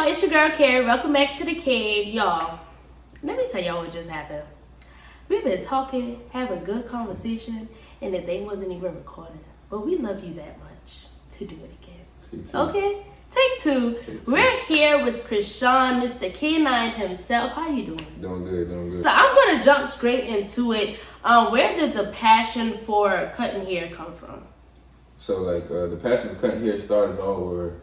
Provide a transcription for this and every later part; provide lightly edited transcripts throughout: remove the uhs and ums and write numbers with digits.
y'all? It's your girl Carrie. Welcome back to the cave, y'all. Let me tell y'all what just happened. We've been talking, having good conversation, and the thing wasn't even recorded. But we love you that much to do it again. Okay? Take two. We're here with Krishaon, Mr. K9 himself. How you doing? Doing good. So I'm going to jump straight into it. Where did the passion for cutting hair come from? So the passion for cutting hair started off where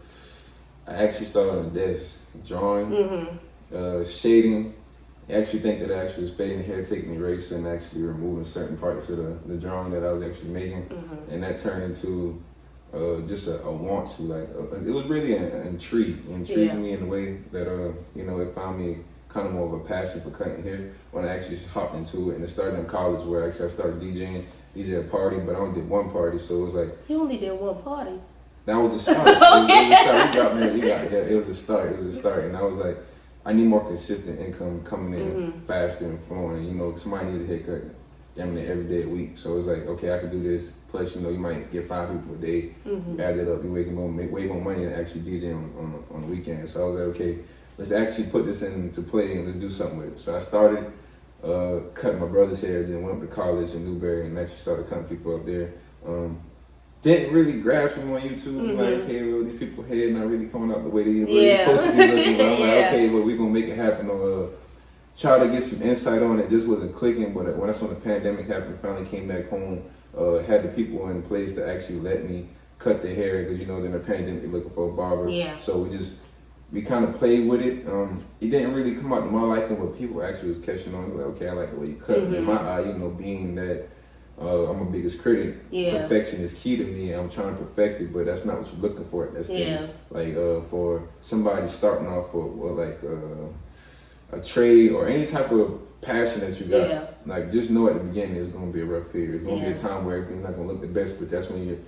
I actually started on the desk drawing, shading. I actually think that I actually was fading the hair, taking the eraser and actually removing certain parts of the drawing that I was actually making. And that turned into just a want to, it was really an intrigued me in a way that, it found me kind of more of a passion for cutting hair when I actually hopped into it. And it started in college where I started DJing a party, but I only did one party, so it was like... You only did one party? That was the start. It was the start. And I was like, I need more consistent income coming in faster and flowing. Somebody needs a haircut damn near every day a week. So it was like, okay, I can do this. Plus, you might get 5 people a day. You add it up, you make way more money than actually DJing on the weekend. So I was like, okay, let's actually put this into play and let's do something with it. So I started cutting my brother's hair, then went up to college in Newberry and actually started cutting people up there. Didn't really grasp me on YouTube. Like, okay, well, these people hair not really coming out the way they're supposed to be looking. But I'm like, okay, well, we're gonna make it happen. Try to get some insight on it. Just wasn't clicking. But when that's when the pandemic happened, finally came back home. Had the people in place that actually let me cut their hair because in the pandemic they're looking for a barber. Yeah. So we kind of played with it. It didn't really come out to my liking, but people actually was catching on. Like, okay, I like the way you cut. In my eye, being that. I'm a biggest critic. Yeah. Perfection is key to me. I'm trying to perfect it, but that's not what you're looking for at that stage. Like for somebody starting off with a trade or any type of passion that you got, like just know at the beginning it's gonna be a rough period. It's gonna be a time where everything's not gonna look the best, but that's when you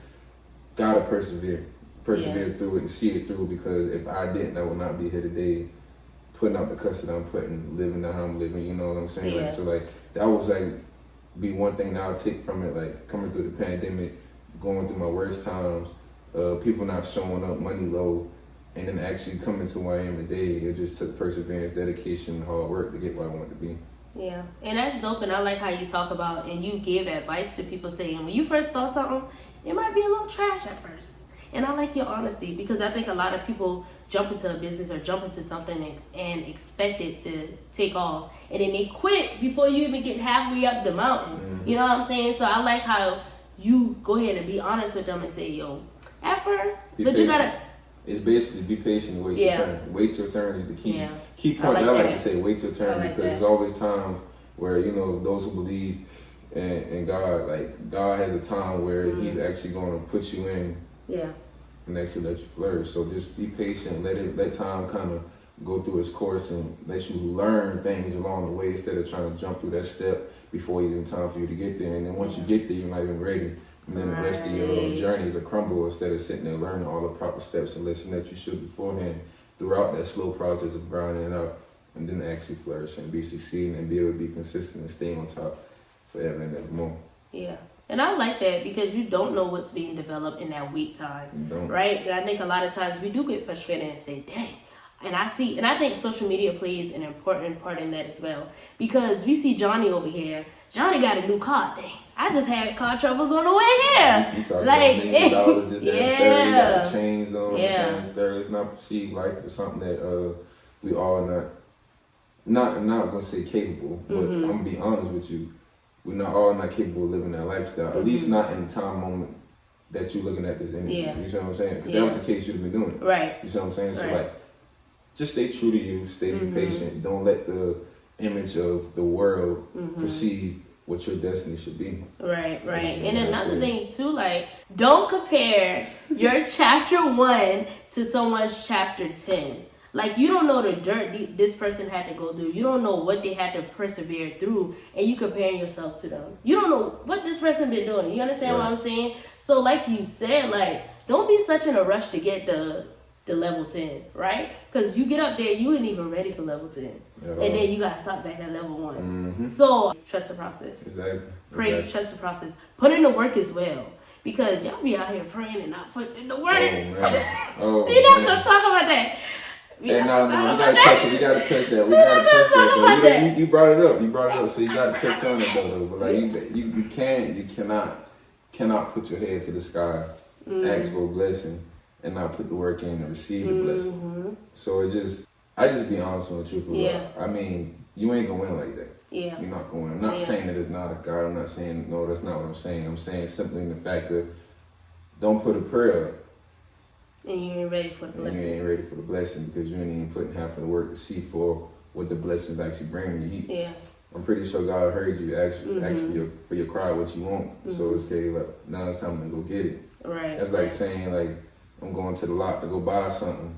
gotta persevere through it and see it through. Because if I didn't, I would not be here today, putting out the cuss that I'm putting, living how I'm living. You know what I'm saying? Yeah. That was be one thing that I'll take from it, like coming through the pandemic, going through my worst times, people not showing up, money low, and then actually coming to where I am today. It just took perseverance, dedication, hard work to get where I wanted to be. Yeah, and that's dope, and I like how you talk about and you give advice to people saying when you first start something, it might be a little trash at first. And I like your honesty because I think a lot of people jump into a business or jump into something and expect it to take off. And then they quit before you even get halfway up the mountain. You know what I'm saying? So I like how you go ahead and be honest with them and say, yo, at first, you gotta... It's basically be patient and wait your turn. Wait your turn is the key. Yeah. Key point I like to say, wait your turn, because there's always time where, those who believe in God, like God has a time where he's actually going to put you in. Yeah. And actually let you flourish. So just be patient. Let time kind of go through its course and let you learn things along the way instead of trying to jump through that step before it's even time for you to get there. And then once you get there, you're not even ready. And then the rest of your journey is a crumble instead of sitting there learning all the proper steps and listening that you should beforehand throughout that slow process of grinding it out, and then actually flourish and be succeeding and be able to be consistent and stay on top forever and ever more. Yeah. And I like that because you don't know what's being developed in that wait time, right? And I think a lot of times we do get frustrated and say, dang. And I think social media plays an important part in that as well. Because we see Johnny over here. Johnny got a new car. Dang, I just had car troubles on the way here. You talking about millions of dollars, this, that, and third. You got the chains on, and third. It's not perceived life as something that we all not gonna say capable, but I'm gonna be honest with you. We're all not capable of living that lifestyle. At least not in the time moment that you're looking at this interview. You see what I'm saying? Because that was the case you'd have been doing. Right. You see what I'm saying? So just stay true to you. Stay patient. Don't let the image of the world perceive what your destiny should be. Right. And another thing too, don't compare your chapter 1 to someone's chapter 10. Like, you don't know the dirt this person had to go through. You don't know what they had to persevere through, and you comparing yourself to them. You don't know what this person been doing. You understand what I'm saying? So like you said, don't be such in a rush to get the level 10, right? Because you get up there, you ain't even ready for level 10. And then you got to stop back at level 1. So trust the process. Exactly. Pray, trust the process. Put in the work as well. Because y'all be out here praying and not putting in the work. Oh, man. We're not going to talk about that. And no, we gotta touch it. We gotta touch that. We gotta touch that. You brought it up. You brought it up. So you gotta touch on it though. But like you cannot put your head to the sky, ask for a blessing, and not put the work in to receive the blessing. So I just be honest on the truth. I mean, you ain't gonna win like that. Yeah. You're not going. I'm not saying that it's not a God. I'm not saying no. That's not what I'm saying. I'm saying simply in the fact that don't put a prayer up. And you ain't ready for the blessing. You ain't ready for the blessing because you ain't even putting half of the work to see for what the blessings actually bring you. Yeah. I'm pretty sure God heard you ask for your cry what you want. So it's okay, like now it's time to go get it. Right. That's like saying like I'm going to the lot to go buy something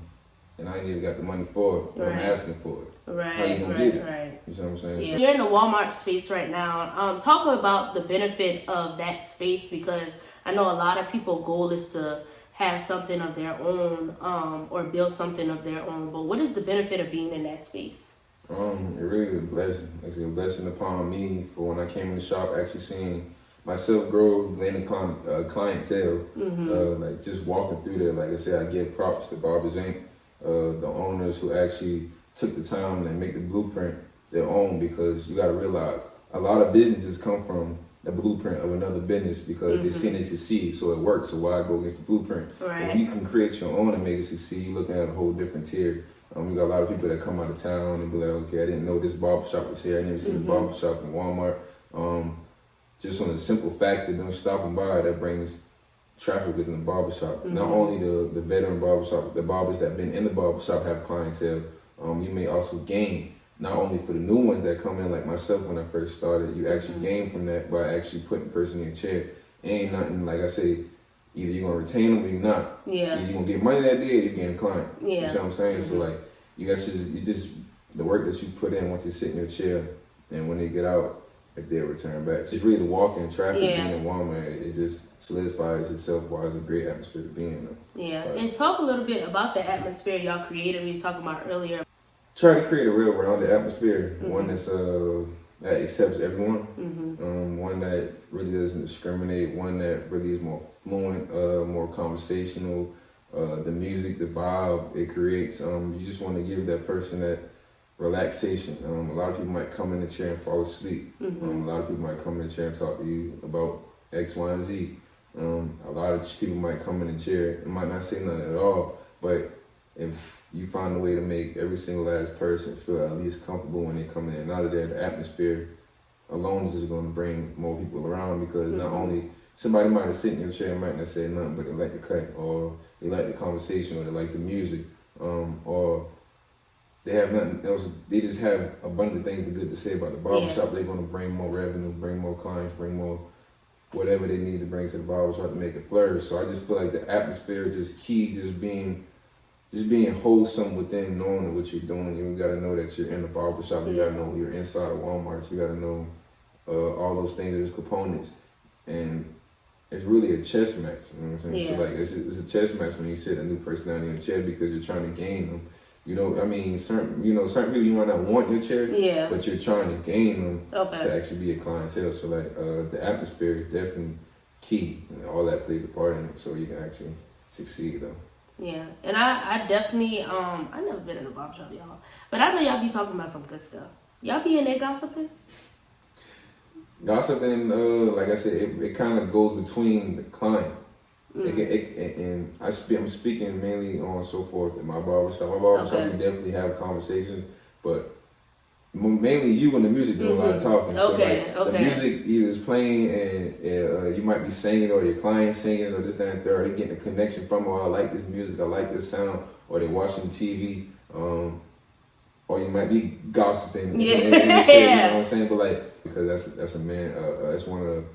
and I ain't even got the money for it, but I'm asking for it. Right. How you gonna get it? Right. You know what I'm saying? Yeah. You're in the Walmart space right now. Talk about the benefit of that space because I know a lot of people's goal is to have something of their own, or build something of their own. But what is the benefit of being in that space? It really is a blessing. It's a blessing upon me for when I came in the shop, actually seeing myself grow, landing clientele, like just walking through there. Like I said, I give props to Barbers Inc., the owners who actually took the time and make the blueprint their own because you got to realize a lot of businesses come from the blueprint of another business because they seen it succeed, so it works. So why go against the blueprint? Right. When you can create your own and make it succeed, you're looking at a whole different tier. We got a lot of people that come out of town and be like, okay, I didn't know this barbershop was here. I never seen a barbershop in Walmart. Just on the simple fact that them stopping by, that brings traffic within the barbershop. Not only the veteran barbershop, the barbers that been in the barbershop have clientele. You may also gain not only for the new ones that come in, like myself when I first started, you actually gain from that by actually putting the person in a chair. Ain't nothing, like I say, either you're going to retain them or you're not. Yeah. Either you're going to get money that day or you're getting a client. Yeah. You know what I'm saying? So like, you actually, the work that you put in once you sit in your chair and when they get out, if they return back. It's really the walking traffic being in Walmart, it just solidifies itself why it's a great atmosphere to be in. Yeah. And talk a little bit about the atmosphere y'all created we was talking about earlier. Try to create a real rounded atmosphere, one that's that accepts everyone, one that really doesn't discriminate, one that really is more fluent, more conversational. The music, the vibe it creates, you just want to give that person that relaxation. A lot of people might come in the chair and fall asleep. A lot of people might come in the chair and talk to you about X, Y, and Z. A lot of people might come in the chair and might not say nothing at all, but if you find a way to make every single last person feel at least comfortable when they come in and out of there, the atmosphere alone is going to bring more people around because not only somebody might have sit in your chair and might not say nothing, but they like the cut or they like the conversation or they like the music or they have nothing else. They just have a bunch of things good to say about the barbershop. They're going to bring more revenue, bring more clients, bring more whatever they need to bring to the barbershop to make it flourish. So I just feel like the atmosphere is just key, just being wholesome within knowing what you're doing. You got to know that you're in the barbershop. You got to know you're inside of Walmart. You got to know all those things, there's components. And it's really a chess match. You know what I'm saying? So like it's a chess match when you sit a new person down in your chair because you're trying to gain them. You know, I mean, certain people you might not want your chair, but you're trying to gain them to actually be a clientele. So like the atmosphere is definitely key, and all that plays a part in it. So you can actually succeed though. Yeah, and I definitely I never been in a barbershop, y'all, but I know y'all be talking about some good stuff. Y'all be in there gossiping? Gossiping, like I said, it kind of goes between the client. And I'm speaking mainly on so forth in my barbershop. My barbershop, we definitely have conversations, but mainly you and the music do a lot of talking. So the music either is playing and you might be singing or your client singing or this, that, and third. They getting a connection from, oh, I like this music, I like this sound, or they're watching TV, or you might be gossiping. You know what I'm saying? But like, because that's a man, that's one of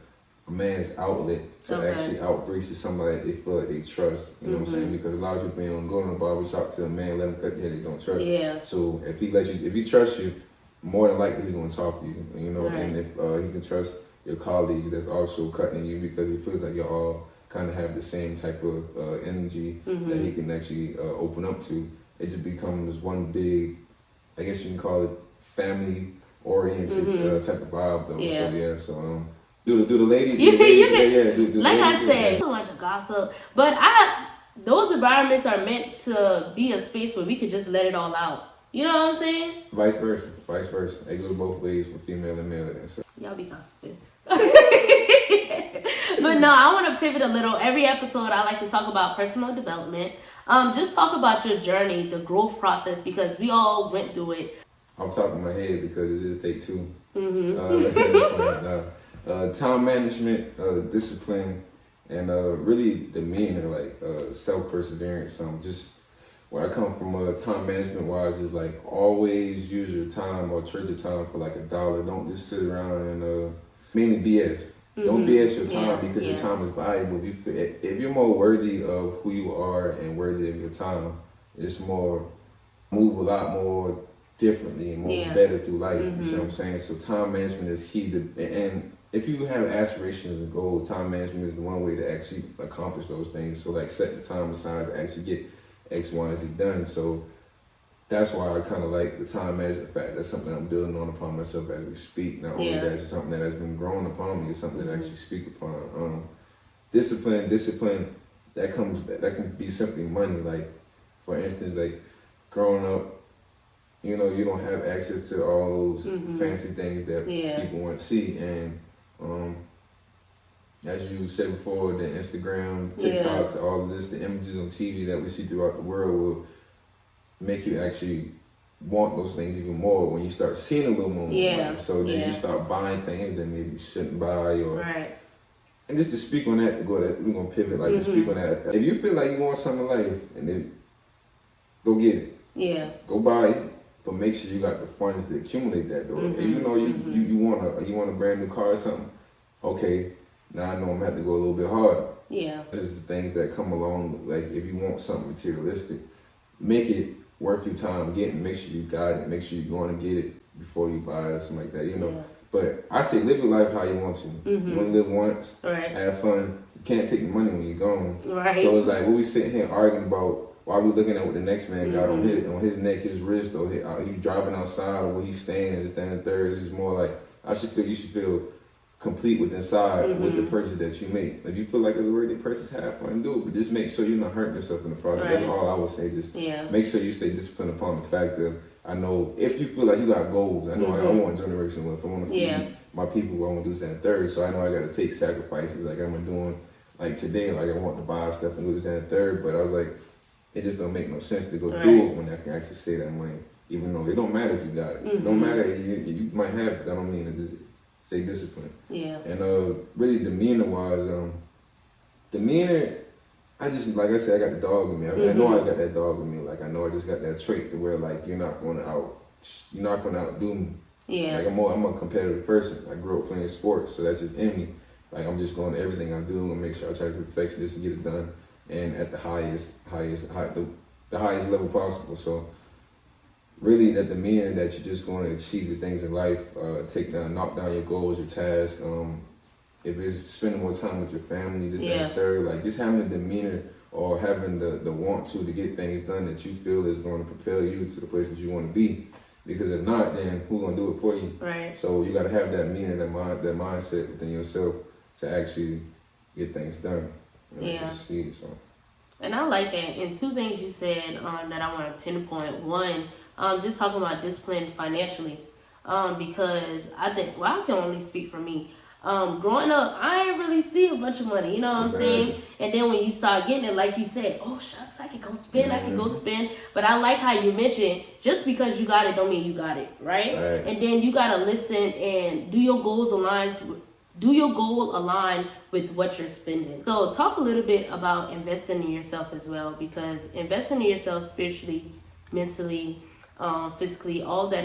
a man's outlet to actually outreach to somebody that they feel like they trust. You know what I'm saying? Because a lot of people don't go to the barbershop to a man, let him cut your hair, they don't trust. Yeah. So if he trusts you, more than likely he's going to talk to you. You know, and if he can trust your colleagues that's also cutting you because he feels like you all kind of have the same type of energy that he can actually open up to, it just becomes one big, I guess you can call it family oriented type of vibe though. So do the lady. Like I said, so much gossip. But those environments are meant to be a space where we could just let it all out. You know what I'm saying? Vice versa. It goes both ways for female and male. So. Y'all be gossiping. But no, I want to pivot a little. Every episode, I like to talk about personal development. Just talk about your journey, the growth process, because we all went through it. I'm talking my head because it just take two. Mm-hmm. Time management, discipline, and really demeanor, like self-perseverance. Just where I come from, time management wise, is like always use your time or trade your time for like $1. Don't just sit around and mainly BS. Don't BS your time because your time is valuable. If you're more worthy of who you are and worthy of your time, it's more move a lot more differently and more better through life. You see what I'm saying? So time management is key and if you have aspirations and goals, time management is the one way to actually accomplish those things. So like set the time aside to actually get X, Y, and Z done. So that's why I kind of like the time management fact. That's something I'm building on upon myself as we speak. Not only that, it's something that has been growing upon me. It's something that I actually speak upon. Discipline. That can be simply money. Like for instance, like growing up, you know, you don't have access to all those fancy things that people want to see. And as you said before, the Instagram, TikToks, all of this, the images on TV that we see throughout the world will make you actually want those things even more when you start seeing a little more. So then you start buying things that maybe you shouldn't buy. Or and just to speak on that, we're gonna pivot. Like to speak on that. If you feel like you want something in life, and then go get it. Go buy it. But make sure you got the funds to accumulate that though. If you know you want a brand new car or something, okay, now I know I'm gonna have to go a little bit harder. Just the things that come along, like if you want something materialistic, make it worth your time getting. Make sure you got it. Make sure you're going to get it before you buy it or something like that. You know. But I say live your life how you want to. You want to live once, have fun. You can't take the money when you're gone. So it's like when we sitting here arguing about why we looking at what the next man got on his neck, his wrist, or he driving outside, or where he's staying and standing third. It's just more like you should feel complete with inside with the purchase that you make. If you feel like it's a worthy purchase, have fun, do it. But just make sure you're not hurting yourself in the process. That's all I would say. Just make sure you stay disciplined upon the fact of, I know if you feel like you got goals, I know I want generation wealth. I want to feed my people, I want to do this and the third. So I know I got to take sacrifices like I'm doing like today. Like I want to buy stuff and do this and the third. But I was like, it just don't make no sense to go do it when I can actually save that money. Even though it don't matter if you got it. It don't matter. You might have it. That don't mean it. Just stay disciplined. And really demeanor wise, I just, like I said, I got the dog in me. I know I got that dog in me. Like I know I just got that trait to where like you're not gonna outdo me. Like I'm a competitive person. I grew up playing sports, so that's just in me. Like I'm just going to everything I do and make sure I try to be perfectionist and get it done, and at the highest level possible. So really that demeanor that you're just going to achieve the things in life, knock down your goals, your tasks. If it's spending more time with your family, this, that, and third, like just having the demeanor or having the want to get things done that you feel is going to propel you to the places you want to be. Because if not, then who's going to do it for you? So you got to have that demeanor, that mindset within yourself to actually get things done. And I like that. And two things you said that I want to pinpoint. One, just talking about discipline financially. Because I think, I can only speak for me. Growing up, I didn't really see a bunch of money, you know what I'm saying? And then when you start getting it, like you said, oh shucks, I can go spend, But I like how you mentioned, just because you got it don't mean you got it, right? And then you gotta listen and do your goal align with what you're spending. So talk a little bit about investing in yourself as well, because investing in yourself spiritually, mentally, physically, all that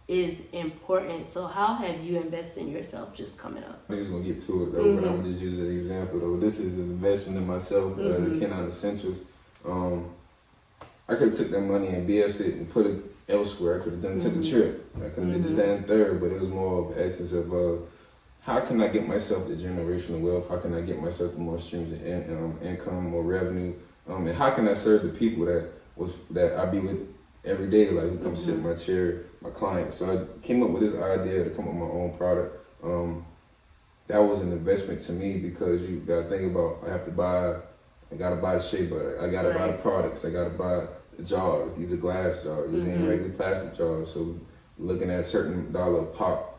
is important. So how have you invested in yourself just coming up? I'm just gonna get to it though, but I'm gonna just use an example though. This is an investment in myself, the Kenyan Essentials. I could have took that money and BS it and put it elsewhere. I could have took a trip. I could have did this, that, and third, but it was more of the essence of how can I get myself the generational wealth? How can I get myself the more streams of income, more revenue? And how can I serve the people that I be with every day, like who come sit in my chair, my clients. So I came up with this idea to come up with my own product. That was an investment to me because you gotta think about, I have to buy I gotta buy the shea butter. I gotta buy the products. I gotta buy the jars. These are glass jars. These ain't regular plastic jars. So looking at a certain dollar a pop.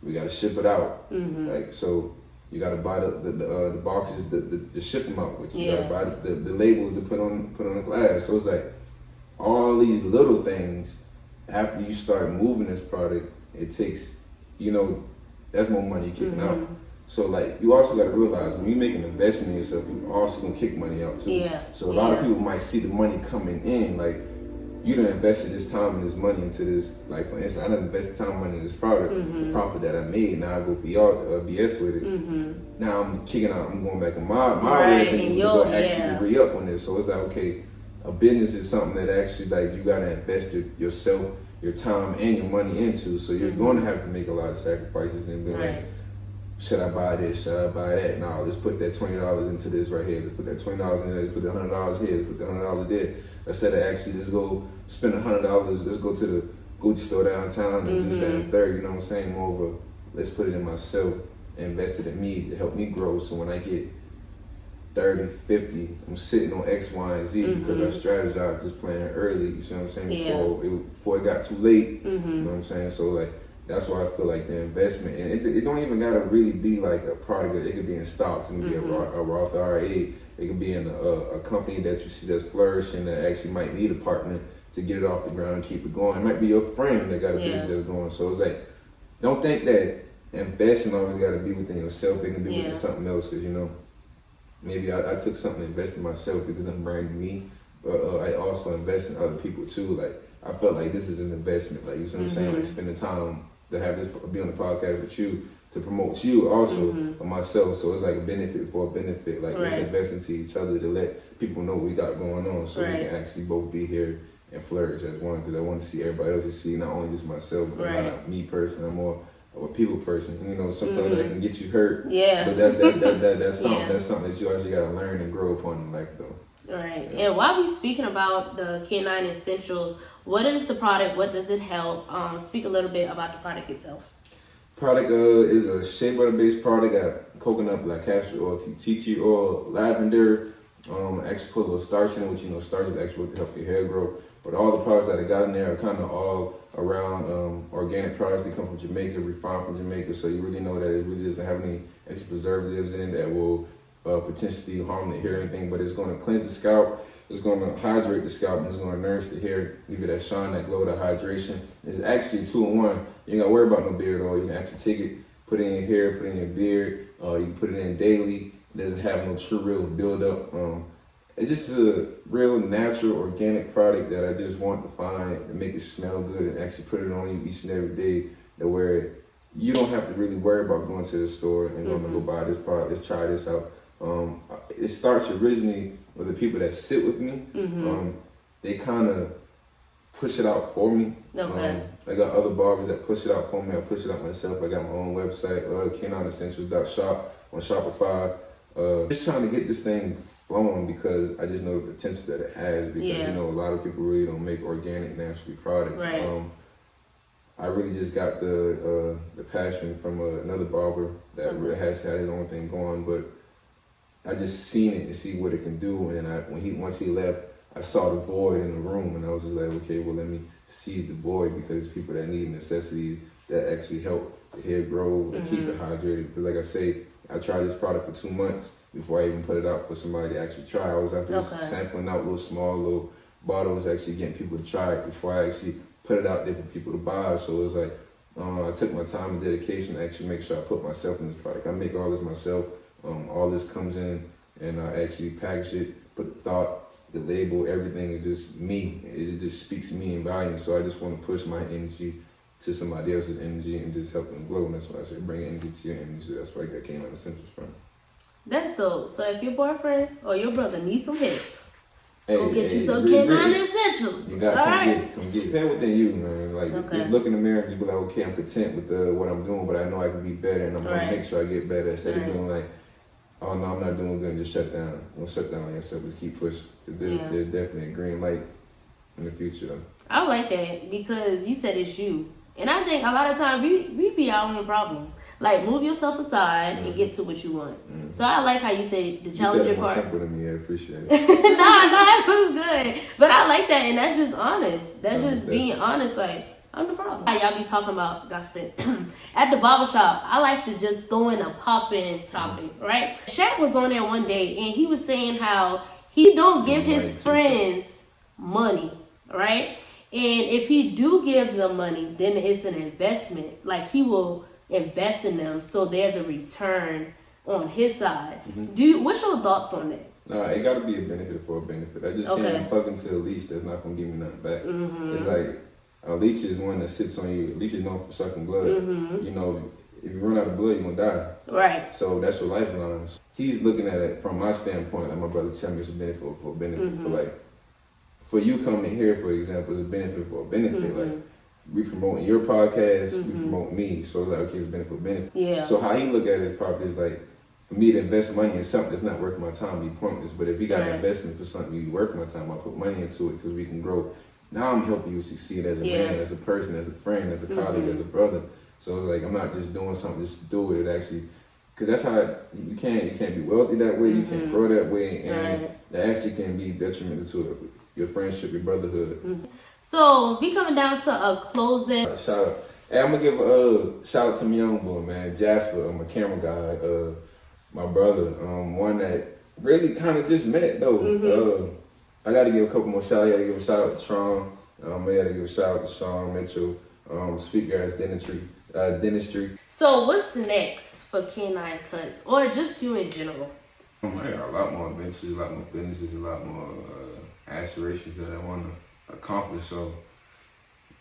We gotta ship it out. Like so, you gotta buy the boxes to ship them out with. You gotta buy the labels to put on the glass. So it's like all these little things. After you start moving this product, it takes, that's more money kicking out. So like you also gotta realize when you make an investment in yourself, you also gonna kick money out too. Yeah. So a lot of people might see the money coming in, like you done invested this time and this money into this. Like for instance, I done invested time and money in this product, the profit that I made. Now I go BS with it. Now I'm kicking out. I'm going back in my way to go actually re-up on this. So it's like, okay, a business is something that actually like you gotta invest yourself, your time, and your money into. So you're going to have to make a lot of sacrifices and be like, should I buy this? Should I buy that? No, let's put that $20 into this right here. Let's put that $20 in there. Let's put the $100 here. Let's put the $100 there. Instead of actually just go spend $100, let's go to the Gucci store downtown and do that in third. You know what I'm saying? Moreover, let's put it in myself, invest it in me to help me grow. So when I get 30, 50, I'm sitting on X, Y, and Z because I strategized just playing early. You see what I'm saying? Before it got too late. You know what I'm saying? So like. That's why I feel like the investment, and it don't even gotta really be like a product. It could be in stocks, it could be a Roth IRA, it could be in a company that you see that's flourishing that actually might need a partner to get it off the ground and keep it going. It might be your friend that got a business that's going. So it's like, don't think that investing always gotta be within yourself. It can be within something else, because maybe I took something to invest in myself because I'm branding me, but I also invest in other people too. Like I felt like this is an investment. Like you know what I'm saying, like spending time to have this be on the podcast with you to promote you also for myself. So it's like a benefit for a benefit. Like let's invest into each other to let people know what we got going on, so we can actually both be here and flourish as one. Because I want to see everybody else to see not only just myself, but not me personally. I'm more of a people person. Sometimes that can get you hurt. Yeah. But that's something. That's something that you actually got to learn and grow upon in life, though. Right. Yeah. And while we speaking about the K9 Essentials, what is the product? What does it help? Speak a little bit about the product itself. Product is a shea butter based product. Got coconut, black castor oil, tea tree oil, lavender. Actually put a little starch in it, which starch is actually to help your hair grow. But all the products that I got in there are kind of all around organic products. They come from Jamaica, refined from Jamaica. So you really know that it really doesn't have any extra preservatives in it that will potentially harm the hair or anything, but it's going to cleanse the scalp, it's going to hydrate the scalp, and it's going to nourish the hair, give it that shine, that glow, that hydration. It's actually 2-in-1. You ain't got to worry about no beard oil. You can actually take it, put it in your hair, put it in your beard. You can put it in daily. It doesn't have no true real buildup. It's just a real natural organic product that I just want to find and make it smell good and actually put it on you each and every day, that where you don't have to really worry about going to the store and going to go buy this product. Let's try this out. It starts originally with the people that sit with me. They kind of push it out for me. I got other barbers that push it out for me. I push it out myself. I got my own website, K9essentials.shop on Shopify. Just trying to get this thing flowing because I just know the potential that it has. Because a lot of people really don't make organic, naturally products. I really just got the passion from another barber that has had his own thing going, but I just seen it and see what it can do, and then once he left, I saw the void in the room, and I was just like, okay, well, let me seize the void, because it's people that need necessities that actually help the hair grow and keep it hydrated. Because like I say, I tried this product for 2 months before I even put it out for somebody to actually try. I was out there sampling out little bottles, actually getting people to try it before I actually put it out there for people to buy. So it was like, I took my time and dedication to actually make sure I put myself in this product. I make all this myself. All this comes in, and I actually package it, put the thought, the label, everything is just me. It just speaks me in volume. So I just want to push my energy to somebody else's energy and just help them glow. And that's why I say bring energy to your energy. That's why I got K9 Essentials from. That's dope. So if your boyfriend or your brother needs some help, go get you some K9 Essentials. You gotta come get that within you, man. Like just look in the mirror and just be like, okay, I'm content with what I'm doing, but I know I can be better, and I'm gonna make sure I get better instead of being like, oh no, I'm not doing good, and just shut down. Don't shut down on yourself. Just keep pushing. There's definitely a green light in the future, though. I like that because you said it's you, and I think a lot of times we be our own problem. Like move yourself aside and get to what you want. So I like how you say the You challenging said it more part. simple to me. I appreciate it. No, it was good. But I like that, and that's just honest. That's just Understand. being honest. Like, I'm the problem. How y'all be talking about gossip at the barbershop? I like to just throw in a pop-in topic, right? Shaq was on there one day, and he was saying how he don't give his friends money, right? And if he do give them money, then it's an investment. Like, he will invest in them, so there's a return on his side. What's your thoughts on that? It got to be a benefit for a benefit. I just can't plug into a leech that's not going to give me nothing back. It's like a leech is one that sits on you. A leech is known for sucking blood. You know, if you run out of blood, you're going to die. Right. So that's your lifeline. He's looking at it from my standpoint, like my brother tell me it's a benefit for a benefit. For like, for you coming here, for example, is a benefit for a benefit. Like, we promoting your podcast, we promote me. So it's like, okay, it's a benefit for a benefit. Yeah. So how he look at it probably is like, for me to invest money in something that's not worth my time be pointless. But if he got an investment for something be worth my time, I'll put money into it because we can grow. Now I'm helping you succeed as a man, as a person, as a friend, as a colleague, as a brother. So it's like, I'm not just doing something just to do it. It actually, because that's how you can't be wealthy that way. You can't grow that way, and that actually can be detrimental to your friendship, your brotherhood. So we coming down to a closing. Shout out. Hey, I'm gonna give a shout out to my young boy, man, Jasper, my camera guy, my brother, one that really kind of just met though. I gotta give a couple more shout outs. I gotta give a shout out to Tron. I gotta give a shout out to Sean Mitchell, Speaker as Dentistry. So what's next for K9 Kutz, or just you in general? I got a lot more adventures, a lot more businesses, a lot more aspirations that I want to accomplish. So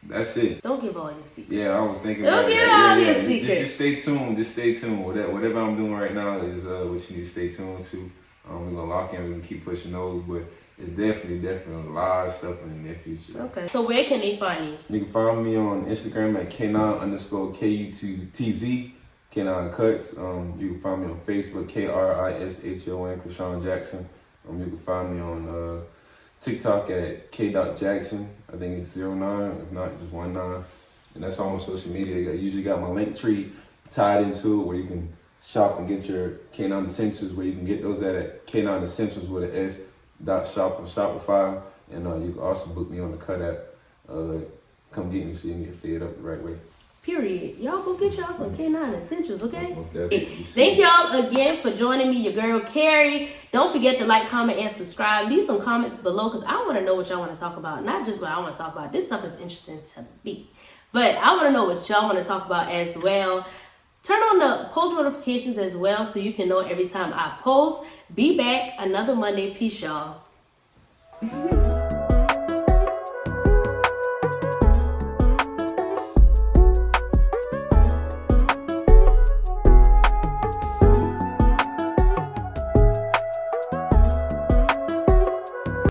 that's it. Don't give all your secrets. Yeah, I was thinking Don't about give that. all your secrets. Just stay tuned. Just stay tuned. Whatever I'm doing right now is what you need to stay tuned to. We're gonna lock in. We're gonna keep pushing those, but it's definitely a lot of stuff in the near future. Okay. So where can they find you? You can find me on Instagram at K9_KUTZ, K9 Kutz. You can find me on Facebook, KRISHON, Krishaon Jackson. You can find me on TikTok at K.Jackson. I think it's 09, if not just 19. And that's all my social media. I usually got my link tree tied into it where you can shop and get your K9 Essentials, where you can get those at K9 Essentials with an S.shop on Shopify. And you can also book me on the Cut app. Come get me so you can get fed up the right way. Period. Y'all go get y'all some K9 Essentials, okay? Most definitely. Thank y'all again for joining me, your girl Carrie. Don't forget to like, comment, and subscribe. Leave some comments below because I want to know what y'all want to talk about. Not just what I want to talk about. This stuff is interesting to me. But I want to know what y'all want to talk about as well. Turn on the post notifications as well so you can know every time I post. Be back another Monday. Peace, y'all.